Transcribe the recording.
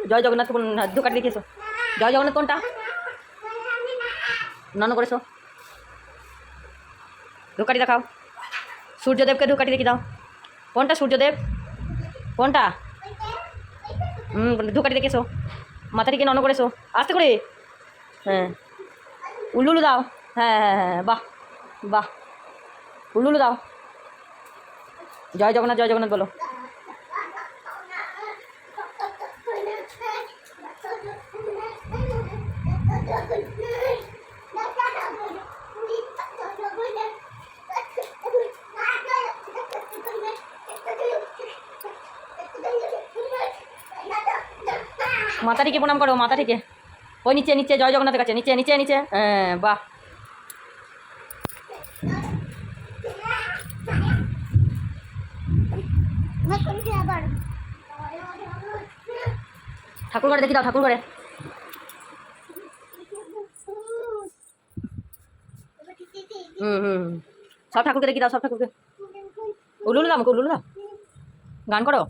জয় জগন্নাথ ধোকাটি দেখিয়েছো, জয় জগন্নাথ কোনটা? নন করেছো, ধোকাটি দেখাও। সূর্যদেবকে ধোকাটি দেখি দাও। কোনটা সূর্যদেব? কোনটা? ধোকাটি দেখেছো, মাথাটিকে নন করেছো, আস্তে করে। হ্যাঁ, উল্লুলু দাও। হ্যাঁ হ্যাঁ হ্যাঁ, বাহ বাহ, উল্লুলু দাও। জয় জগন্নাথ বলো। মাতাটিকে প্রণাম করো, মাতাটিকে। ওই নিচে নিচে, জয় জগন্নাথের কাছে, নিচে নিচে নিচে। হ্যাঁ, বাহ। ঠাকুর ঘরে দেখি দাও, ঠাকুর ঘরে। সব ঠাকুরকে দেখি দাও, সব ঠাকুরকে। উলুলু দাও, উলুলু দাও, গান করো।